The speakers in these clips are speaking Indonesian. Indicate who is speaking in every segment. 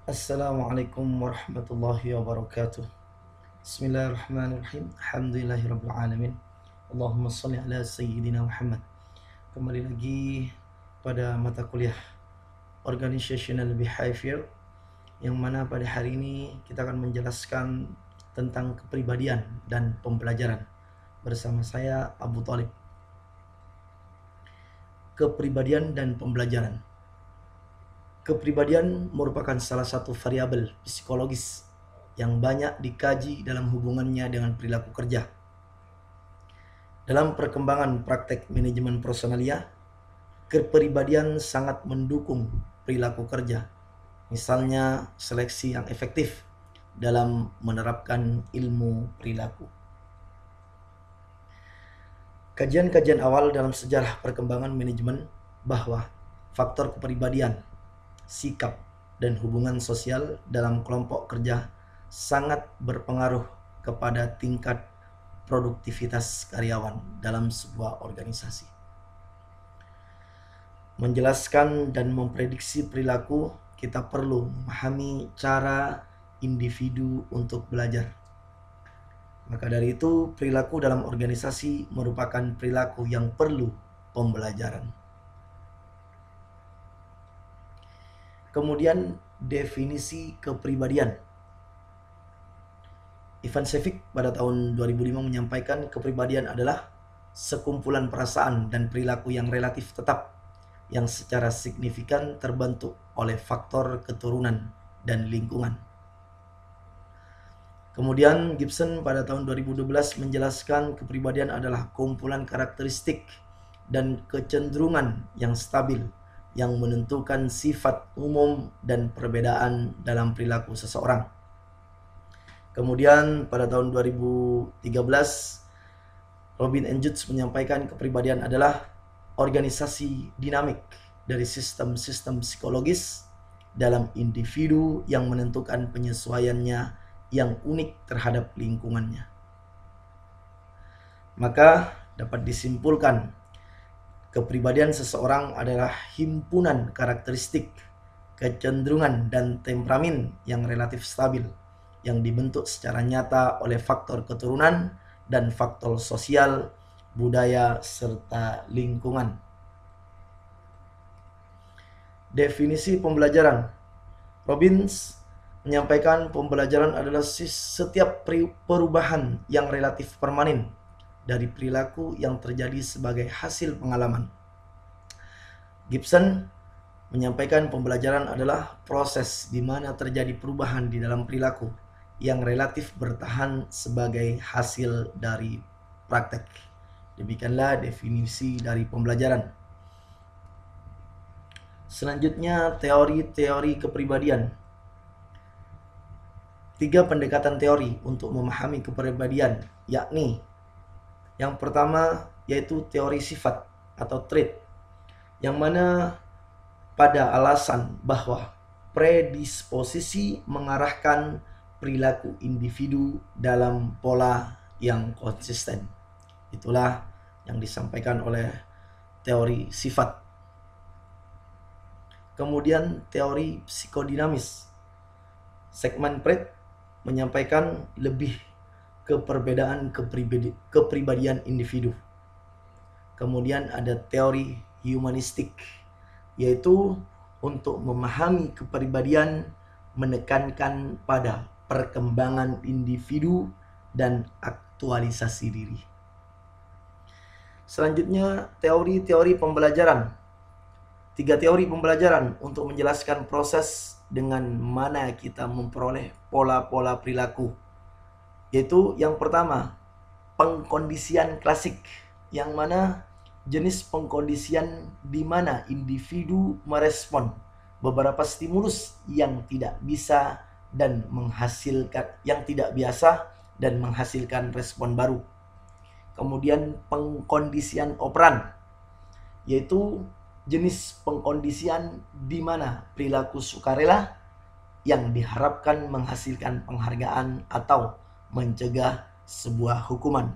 Speaker 1: Assalamualaikum warahmatullahi wabarakatuh. Bismillahirrahmanirrahim. Alhamdulillahirabbil alamin. Allahumma shalli ala sayyidina Muhammad. Kembali lagi pada mata kuliah Organizational Behavior, yang mana pada hari ini kita akan menjelaskan tentang kepribadian dan pembelajaran bersama saya Abu Talib. Kepribadian dan pembelajaran. Kepribadian merupakan salah satu variabel psikologis yang banyak dikaji dalam hubungannya dengan perilaku kerja. Dalam perkembangan praktek manajemen personalia, kepribadian sangat mendukung perilaku kerja. Misalnya seleksi yang efektif dalam menerapkan ilmu perilaku. Kajian-kajian awal dalam sejarah perkembangan manajemen bahwa faktor kepribadian, sikap, dan hubungan sosial dalam kelompok kerja sangat berpengaruh kepada tingkat produktivitas karyawan dalam sebuah organisasi. Menjelaskan dan memprediksi perilaku, kita perlu memahami cara individu untuk belajar. Maka dari itu, perilaku dalam organisasi merupakan perilaku yang perlu pembelajaran. Kemudian definisi kepribadian. Ivan Sevic pada tahun 2005 menyampaikan kepribadian adalah sekumpulan perasaan dan perilaku yang relatif tetap yang secara signifikan terbentuk oleh faktor keturunan dan lingkungan. Kemudian Gibson pada tahun 2012 menjelaskan kepribadian adalah kumpulan karakteristik dan kecenderungan yang stabil yang menentukan sifat umum dan perbedaan dalam perilaku seseorang. Kemudian pada tahun 2013, Robin and Jutz menyampaikan kepribadian adalah organisasi dinamik dari sistem-sistem psikologis dalam individu yang menentukan penyesuaiannya yang unik terhadap lingkungannya. Maka dapat disimpulkan kepribadian seseorang adalah himpunan karakteristik, kecenderungan, dan temperamen yang relatif stabil, yang dibentuk secara nyata oleh faktor keturunan dan faktor sosial, budaya, serta lingkungan. Definisi pembelajaran. Robbins menyampaikan pembelajaran adalah setiap perubahan yang relatif permanen dari perilaku yang terjadi sebagai hasil pengalaman. Gibson menyampaikan pembelajaran adalah proses di mana terjadi perubahan di dalam perilaku yang relatif bertahan sebagai hasil dari praktek. Demikianlah definisi dari pembelajaran. Selanjutnya, teori-teori kepribadian. 3 pendekatan teori untuk memahami kepribadian, yakni yang pertama yaitu teori sifat atau trait, yang mana pada alasan bahwa predisposisi mengarahkan perilaku individu dalam pola yang konsisten. Itulah yang disampaikan oleh teori sifat. Kemudian teori psikodinamis. Sigmund Freud menyampaikan lebih ke perbedaan kepribadian individu. Kemudian ada teori humanistik, yaitu untuk memahami kepribadian menekankan pada perkembangan individu dan aktualisasi diri. Selanjutnya, teori-teori pembelajaran. 3 teori pembelajaran untuk menjelaskan proses dengan mana kita memperoleh pola-pola perilaku, yaitu yang pertama, pengkondisian klasik, yang mana jenis pengkondisian di mana individu merespon beberapa stimulus yang tidak bisa dan menghasilkan yang tidak biasa dan menghasilkan respon baru. Kemudian pengkondisian operan, yaitu jenis pengkondisian di mana perilaku sukarela yang diharapkan menghasilkan penghargaan atau mencegah sebuah hukuman.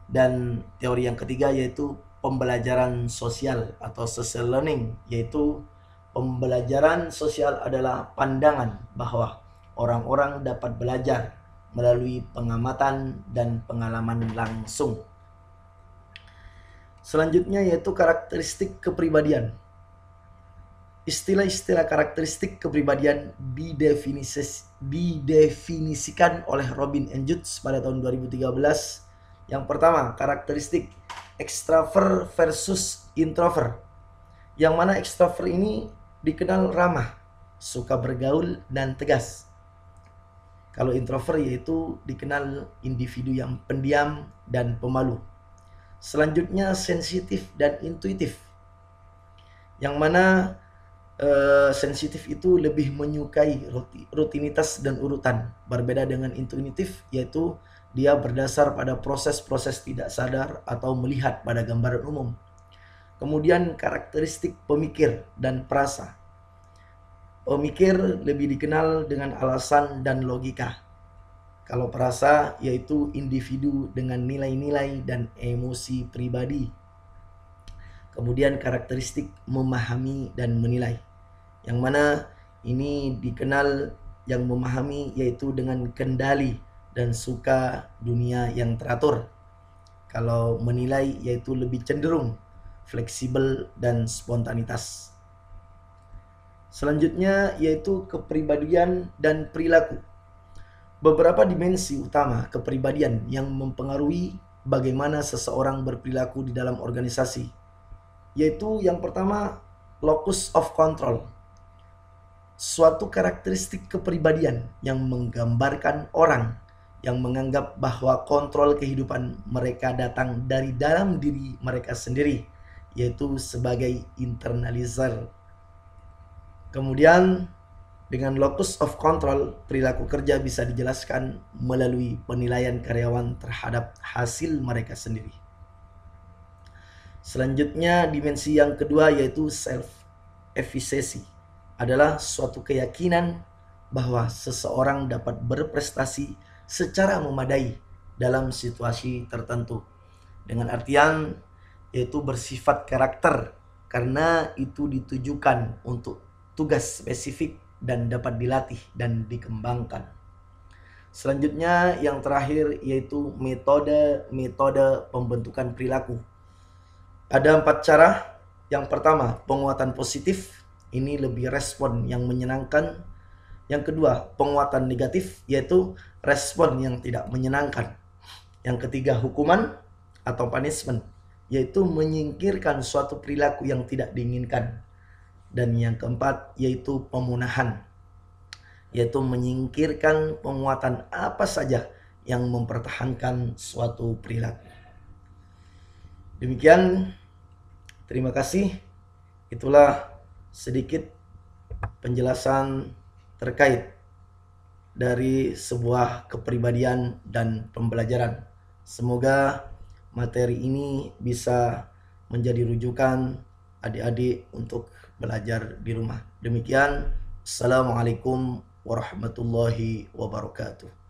Speaker 1: Dan teori yang ketiga yaitu pembelajaran sosial atau social learning, yaitu pembelajaran sosial adalah pandangan bahwa orang-orang dapat belajar melalui pengamatan dan pengalaman langsung. Selanjutnya yaitu karakteristik kepribadian. Istilah-istilah karakteristik kepribadian didefinisikan oleh Robin and Jutz pada tahun 2013. Yang pertama, karakteristik extrovert versus introvert. Yang mana extrovert ini dikenal ramah, suka bergaul dan tegas. Kalau introvert yaitu dikenal individu yang pendiam dan pemalu. Selanjutnya sensitif dan intuitif. Yang mana sensitif itu lebih menyukai rutinitas dan urutan. Berbeda dengan intuitif yaitu dia berdasar pada proses-proses tidak sadar atau melihat pada gambaran umum. Kemudian karakteristik pemikir dan perasa. Pemikir lebih dikenal dengan alasan dan logika. Kalau perasa yaitu individu dengan nilai-nilai dan emosi pribadi. Kemudian karakteristik memahami dan menilai. Yang mana ini dikenal yang memahami yaitu dengan kendali dan suka dunia yang teratur. Kalau menilai yaitu lebih cenderung fleksibel dan spontanitas. Selanjutnya yaitu kepribadian dan perilaku. Beberapa dimensi utama kepribadian yang mempengaruhi bagaimana seseorang berperilaku di dalam organisasi. Yaitu yang pertama, locus of control. Suatu karakteristik kepribadian yang menggambarkan orang yang menganggap bahwa kontrol kehidupan mereka datang dari dalam diri mereka sendiri, yaitu sebagai internalizer. Kemudian dengan locus of control, perilaku kerja bisa dijelaskan melalui penilaian karyawan terhadap hasil mereka sendiri. Selanjutnya dimensi yang kedua yaitu self-efficacy, adalah suatu keyakinan bahwa seseorang dapat berprestasi secara memadai dalam situasi tertentu. Dengan artian yaitu bersifat karakter karena itu ditujukan untuk tugas spesifik dan dapat dilatih dan dikembangkan. Selanjutnya yang terakhir yaitu metode pembentukan perilaku. Ada 4 cara. Yang pertama, penguatan positif. Ini lebih respon yang menyenangkan. Yang kedua, penguatan negatif, yaitu respon yang tidak menyenangkan. Yang ketiga, hukuman atau punishment, yaitu menyingkirkan suatu perilaku yang tidak diinginkan. Dan yang keempat, yaitu pemunahan, yaitu menyingkirkan penguatan apa saja yang mempertahankan suatu perilaku. Demikian, terima kasih. Itulah sedikit penjelasan terkait dari sebuah kepribadian dan pembelajaran. Semoga materi ini bisa menjadi rujukan adik-adik untuk belajar di rumah. Demikian, Assalamualaikum warahmatullahi wabarakatuh.